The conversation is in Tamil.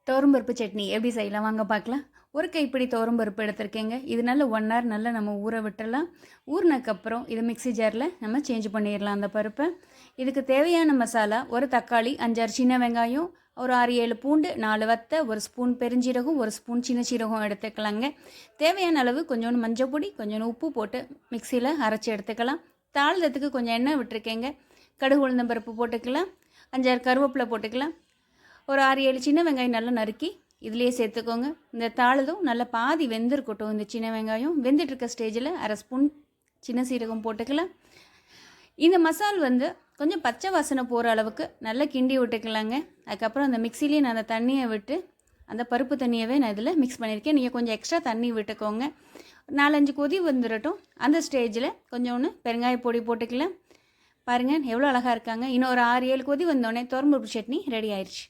துவரம்பருப்பு சட்னி எப்படி செய்யலாம் வாங்க பார்க்கலாம். ஒரு கைப்பிடி துவரம்பருப்பு எடுத்திருக்கேங்க. இது நல்ல 1 hour நல்லா நம்ம ஊற விட்டுடலாம். ஊறினதுக்கப்புறம் இதை மிக்ஸி ஜாரில் நம்ம சேஞ்ச் பண்ணிடலாம் அந்த பருப்பை. இதுக்கு தேவையான மசாலா: ஒரு தக்காளி, 5-6 சின்ன வெங்காயம், ஒரு 6-7 பூண்டு, 4 வத்தை, 1 ஸ்பூன் பெருஞ்சீரகம், 1 ஸ்பூன் சின்ன சீரகம் எடுத்துக்கலாங்க. தேவையான அளவு கொஞ்சோண்டு மஞ்சள் பொடி, கொஞ்சோண்டு உப்பு போட்டு மிக்சியில் அரைச்சி எடுத்துக்கலாம். தாளிதத்துக்கு கொஞ்சம் எண்ணெய் விட்டுருக்கேங்க. கடுகு உளுந்தம்பருப்பு போட்டுக்கலாம். 5-6 கருவேப்பிலை போட்டுக்கலாம். ஒரு 6-7 சின்ன வெங்காயம் நல்லா நறுக்கி இதிலேயே சேர்த்துக்கோங்க. இந்த தாளிதும் நல்லா பாதி வெந்திருக்கட்டும். இந்த சின்ன வெங்காயம் வெந்துட்டுருக்க ஸ்டேஜில் 1/2 ஸ்பூன் சின்ன சீரகம் போட்டுக்கலாம். இந்த மசால் கொஞ்சம் பச்சை வாசனை போகிற அளவுக்கு நல்லா கிண்டி விட்டுக்கலாங்க. அதுக்கப்புறம் அந்த மிக்சிலேயே நான் அந்த தண்ணியை விட்டு அந்த பருப்பு தண்ணியவே நான் இதில் மிக்ஸ் பண்ணியிருக்கேன். நீங்கள் கொஞ்சம் எக்ஸ்ட்ரா தண்ணி விட்டுக்கோங்க. 4-5 கொதி வந்துடட்டும். அந்த ஸ்டேஜில் கொஞ்சோன்னு பெருங்காய பொடி போட்டுக்கலாம். பாருங்கள் எவ்வளோ அழகாக இருக்காங்க. இன்னும் ஒரு 6-7 கொதி வந்தோடனே துவரம்பருப்பு சட்னி ரெடி ஆயிடுச்சு.